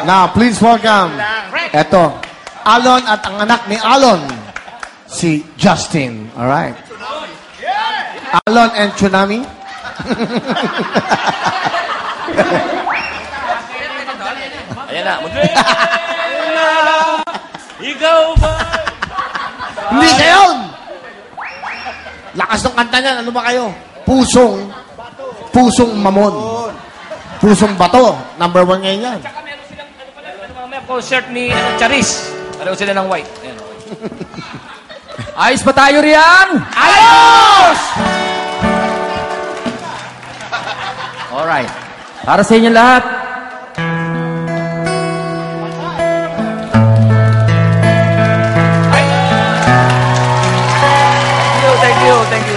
Now, please welcome. Eto, Alon at ang anak ni Alon, si Justin. Alright. Alon and Tsunami. Ayan na. Ikaw ba? Hindi kayo! Lakas ng kanta niyan. Ano ba kayo? Pusong mamon. Pusong bato. Number 1 ngayon yan. Tsaka meron silang, mamaya concert ni Charis. Pareho sila ng white. Ayan, okay. Ayos ba tayo riyan? Ayos! Alright. Para sa inyo lahat. Thank you.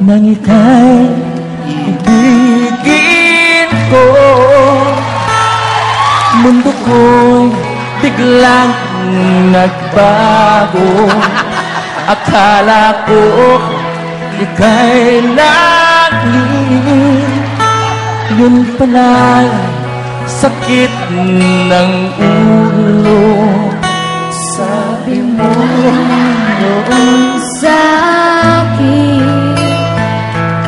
Nang ika'y ibigin ko, mundo ko'y biglang nagbago. Akala ko ika'y langit, yun pala'y sakit ng ulo. Sabi mo noon sa'kin,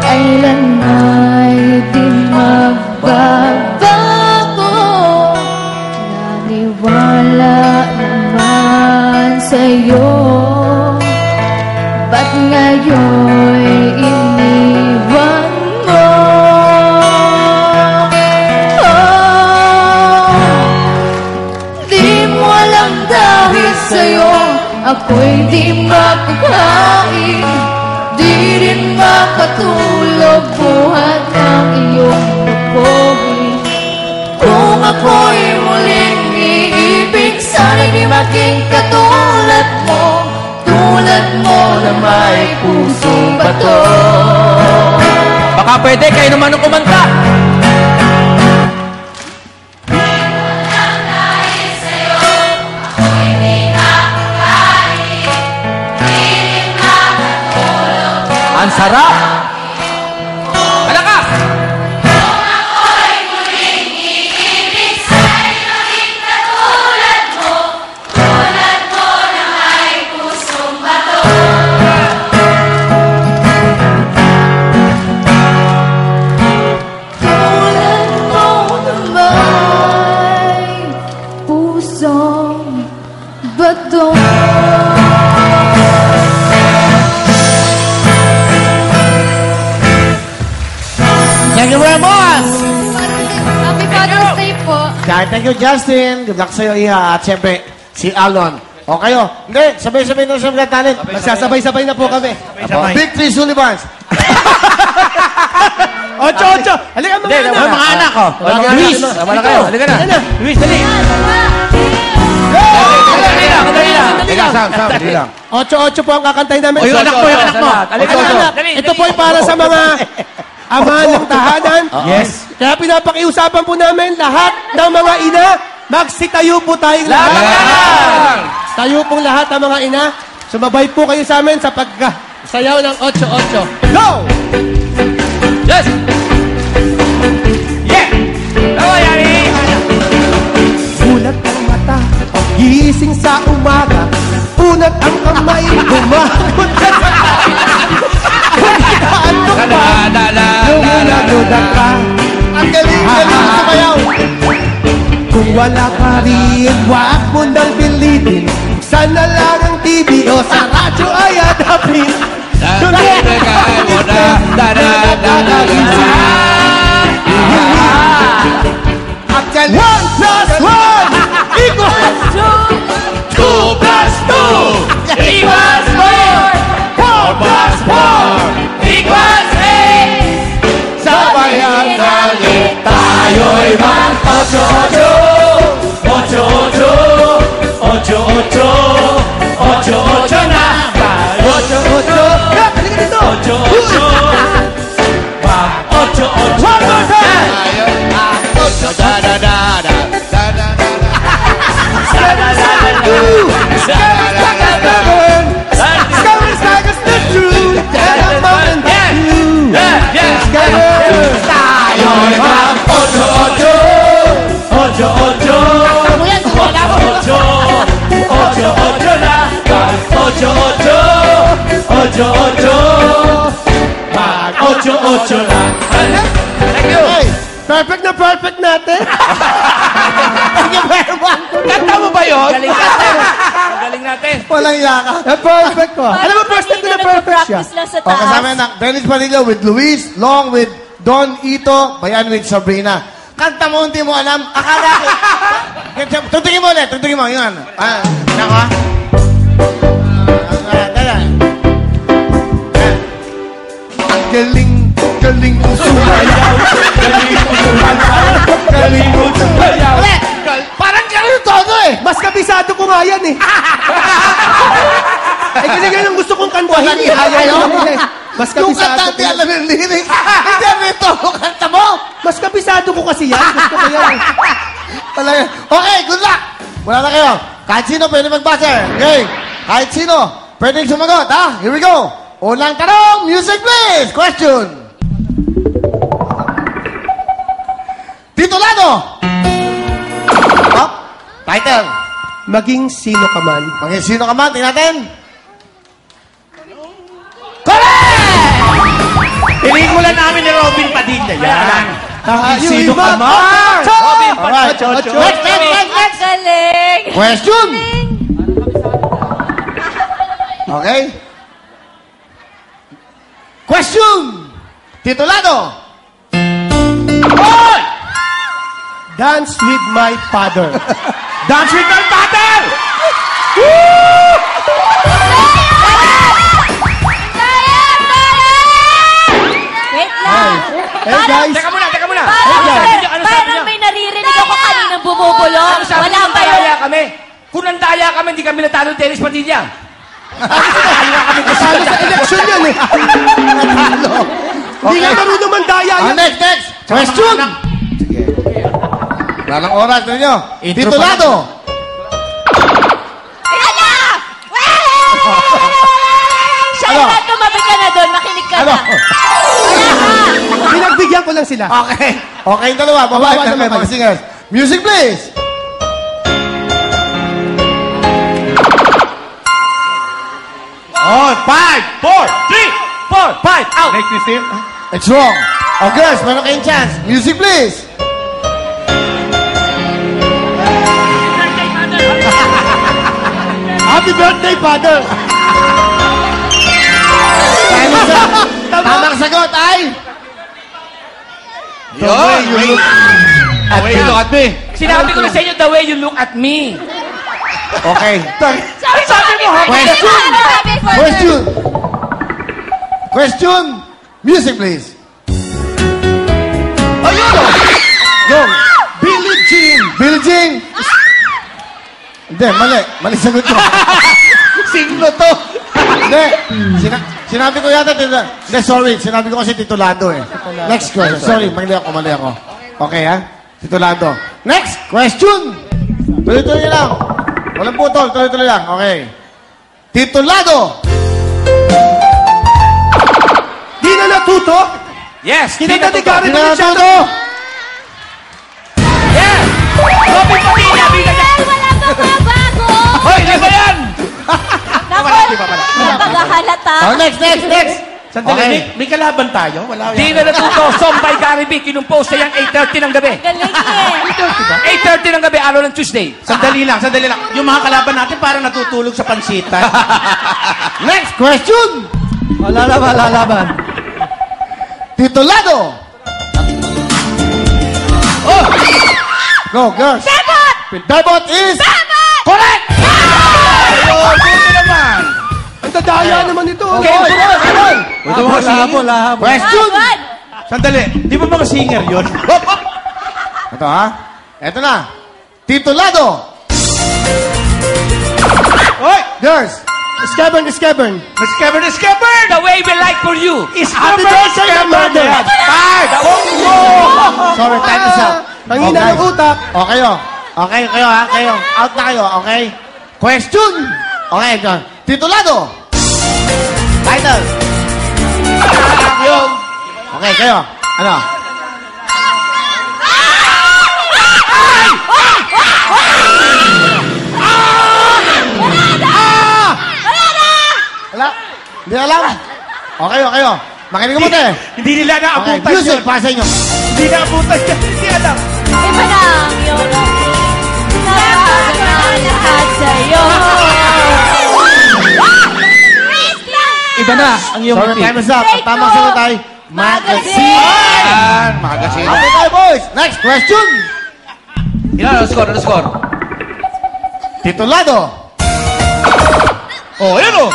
kailan ay di magbabago. Naniwala naman sa'yo, ba't ngayon'y iniwan mo? Di mo alam dahil sa'yo ako'y di makakain, di rin makatulog buhat ng iyong lupohin. Kung ako'y muling iibig, sana'y di maging katulad mo na may pusong bato. Baka pwede kayo naman ang kumanta. Ang sarap! Malakas! Kung ako'y muling iibig, sana'y maging katulad mo na may pusong bato. Tulad mo na may pusong bato. Thank you very much! Happy Father's Day po. Thank you, Justin. Good luck sa'yo, Iha. At syempre, si Alon. O kayo? Hindi, sabay-sabay na sa mga talent. Magsasabay-sabay na po kami. Big Three Sullivans. 8-8. Halika mga anak. Mga anak ko. Luis, tama na kayo. Halika na. Luis, dali. Dali lang. 8-8 po ang kakantahin namin. O, yung anak mo, yung anak mo. Halika na. Ito po ay para sa mga ama ng tahanan. Yes. Kaya pinapakiusapan po namin lahat ng mga ina, magsitayo po tayong lahat. Tayo pong lahat ng mga ina. Sumabay po kayo sa amin sa pagsayaw ng 8-8. Go! Yes! Yeah! Oh, Yari! Bulat ang mata, gising sa umaga, unat ang kamay, bumangon ka sa ano pa? Lumulaludan ka. Ang galing sumayaw. Kung wala ka rin, wag mo nang pilitin. Sana lang ang TV o sa radyo ay adapin. Ang galing. 1+1 equals 2. 2+2 equals 4. 4+4 equals 8. sabayan natin tayo'y mag-8-8. 8-8 na. 8-8. Halika dito. 8-8. Mag-8-8. One more time. Tayo'y mag-ocho-ocho. Ocho-ocho. Ocho-ocho na. Ocho-ocho. Ocho-ocho. Mag-ocho-ocho na. Thank you. Hey, perfect natin. Kanta mo ba yun? Galing natin. Galing natin. Walang yaka. Perfect ko. Alam mo, first time ko na perfect siya. Lang sa O, kasama taas. na Dennis Padilla with Luis, Long with Don Ito, Bayan with Sabrina. Kanta mo, hindi mo alam. Akala ko. Tutugin mo ulit, tutugin mo. Yun. Nako. Galing mo sumayaw. Galing mo sumayaw. Parang ganun todo eh. Mas kabisado ko nga yan eh. Eh kasi ganun gusto kong kantahin eh. Ayaw ko nila eh. Mas Yung kabisado kanta, ko hindi yan. alam yung lyrics. Hindi rito, kanta mo. Mas kabisado ko kasi yan. Gusto ko yan. Talaga. Okay, good luck. Wala na kayo. Kahit sino pwede mag-buzzer. Okay. Kahit sino pwede sumagot, ha? Here we go. Unang tanong, music please. Question. Titulado. Oh, title. Maging sino ka man. Maging sino ka man, tingnan natin. Correct! Pinigulan namin ni Robin Padilla yan. Sino ka man? Alright. Next. Galing. Question. Okay. Question. Titulado. Hoy! Dance with my father. Dance with my father! Wait lang. Hey guys. Teka muna. Parang, parang may naririnig ako kaninang bumubulong. Ano sabi Wala niyo, pa yun. daya kami? Kung nandaya kami, hindi kami natalo ng Dennis Padilla. Kasalo sa eleksyon yan eh. Hindi nga marunong mandaya yan. Next. Question. Sige. Walang oras ninyo. Titulado. Shaila, tumabig ka na doon. Makinig ka na. Pinagbigyan ko lang sila. Okay. Okay yung dalawa. Babae Babae na naman mga singers. Music please. Oh, 5, 4, 3, 4, 5, out! Make me feel. It's wrong. Oh, girls, meron kayong chance. Music please. Happy birthday, father. Tamang sagot ay... The way you look. The way you look at me. Sinabi ko na sa inyo, the way you look at me. Okay. Sabi mo, Question. Question. Music please. Ayun! Go. Billie Jean. Billie Jean. Hindi, mali. Mali sagot ko. Singlo to. Hindi. Sinabi ko yata titulado. Hindi, sorry. Sinabi ko kasi titulado eh. Next question. Sorry, mali ako. Okay, ha? Titulado. Next question. Tuloy-tuloy lang. Walang putol. Tuloy-tuloy lang. Okay. Titulado. Di na natuto. yes, Kinatatigarin Hindi mo na na siya. natuto. Yes! Robin Padilla, bigyan niya. Wala kang mabago. Hoy, di ba yan? Naku, napaghahalata. Oh, next. Sandali, Okay. may kalaban tayo. Wala Di na natuto. Song by Gary B. Kinumpose na yan 8:30 ng gabi. Galing eh. 8:30 ng gabi, araw ng Tuesday. Sandali lang. Yung mga kalaban natin parang natutulog sa pansitan. Next question. Lalaban. Titulado. Oh! Go, girls. Bebot! Bebot is... Correct! Oh, buti naman. Ang dadaya naman ito. Okay, sunod. Ito mga singer. Question. Laban! Sandali, di ba mga singer yun? Ito ha. Ito na. Titulado. Oy! Girls. Skebern. Miss Kevin is Kevin! The way we like for you. Is Happy birthday, Commander! Sorry, time is up. Ang ina ng utak. O kayo. Okay, kayo ha. Kayo. Out na kayo, okay? Question. Okay, titulado. Title. Okay, kayo. Ano? Wala? Hindi alam? Okay, kayo. Makinig mo tayo. Hindi nila Okay, naabutan music, yun. para sa inyo. Hindi naabutan yun. Hindi alam. Iba na ang iyong lahat sa'yo. Iba na ang iyong So, the time is up. Ang tamang sagot ay magazine. Magazine. Okay tayo, boys. Next question. Ilan ang score? Ano score? Titulado. Oh, yan o.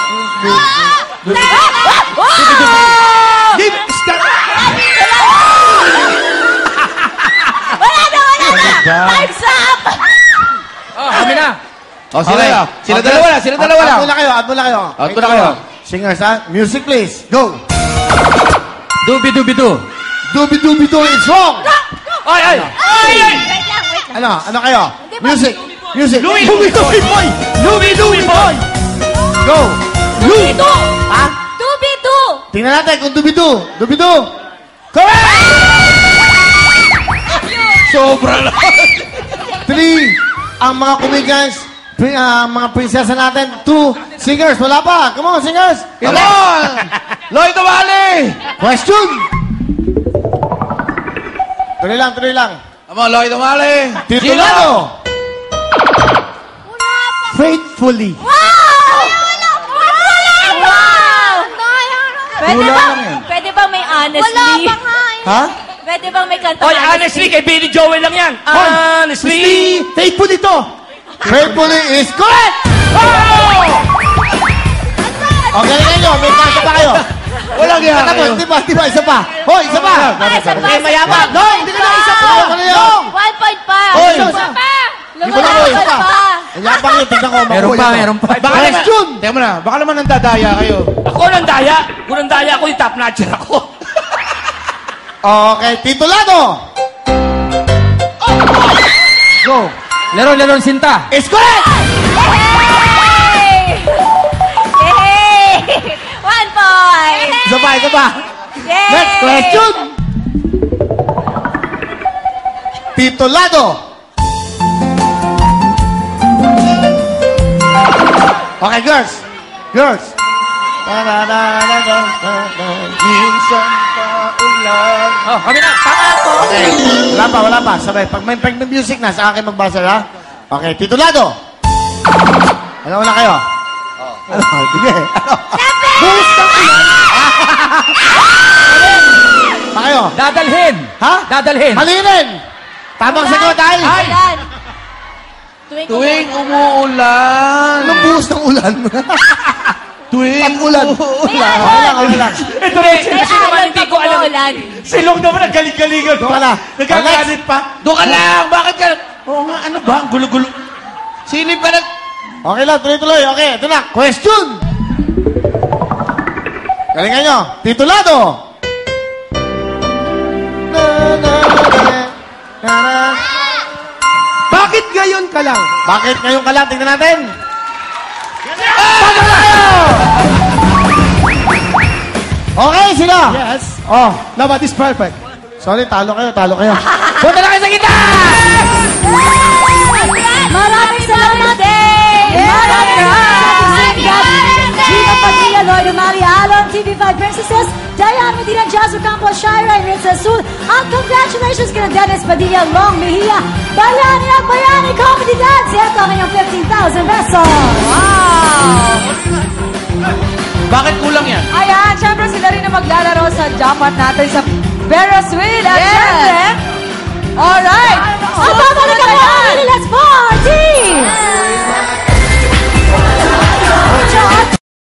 Game, start. Wala na! Time's up! Oh, kami na. Oh, sila Okay. na. Sila dalawa lang. Sila dalawa lang. Add mo na kayo. Add mo na kayo. Singers, ha? Music, please. Go. Dubi-dubi-du. Dubi-dubi-do, it's wrong. Ay, ay! Wait lang. Ano kayo? Music. Louie Boy. Louie Boy. Go. Dubi-du! Ha? Dubi-du! Tingnan natin kung dubi-do. Dubi-do. Correct! Sobra lang. 3, ang mga comedians, mga prinsesa natin. 2, singers. Wala pa. Come on, singers. Come on! Lloyd Dumali! Question. Tuloy lang. Come on, Lloyd Dumali! Titulado. Faithfully. Wow! Pwede bang may honestly? Ha? Pwede bang may kanta Oy, honestly, kay Billy Joel lang yan. Honestly. Faithful ito. Faithfully is correct. O, galingan nyo. May kasa pa kayo. Walang yan kayo. Di ba? Isa pa. Hoy, isa pa. Eh, mayaman. No, hindi ka na isa pa. Ano yun? 1 point pa. Oy, Isa pa. Di ba na ko isa pa? Ang yabang yun. Tignan ko. Meron pa. Baka naman, Question. teka mo na, baka naman nandadaya kayo. Ako nang daya. Kung nang daya ako, yung top notcher ako. Okay, titulado. Go. Laro-laro sinta. Is correct. Yay! Yay! 1 point. Isa pa. Yay! Next question. Titulado. Okay, girls. Minsan pa ulan. Oh, kami na. Okay. Wala pa. Sabay. Pag may music na, sa akin magbasa, ha? Okay, titulado. Ano na kayo? Ano? Sige. Boost ng ulan. Pa kayo? Dadalhin. Ha? Dadalhin. Mali rin. Tamang sagot ay? Ulan. Tuwing umuulan. Anong buhos ng ulan? Tuwing Pag-ulan. Okay lang. Ito rin. Kasi naman hindi ko alam. Ulan. Silong naman ang galing-galingan. Doon ka na. Nagkakalit pa. Doon ka lang. Bakit ka? Oo nga, ano ba? Ang gulo-gulo. Silip ka na. Okay lang, tuloy-tuloy. Okay, ito na. Question! Galingan nyo. Titulado! Bakit ngayon ka lang? Bakit ngayon ka lang? Tingnan natin. Okay, sila. Yes. Oh, Now what is perfect? sorry, talo kayo. Punta na kayo sa gitna! Maraming salamat din! Gina Padilla, Lloyd Umali, Alon, TV5 Princesses, Diane Medina, Jazz Ocampo, Shira, and Ritz Azul. And congratulations kina Dennis Padilla, Long Mejia, Bayani at Bayani Comedy Dance. Ito ang inyong 15,000 pesos. Bakit kulang yan? Ayan, syempre sila rin na maglalaro sa jackpot natin sa Ferris wheel. At syempre,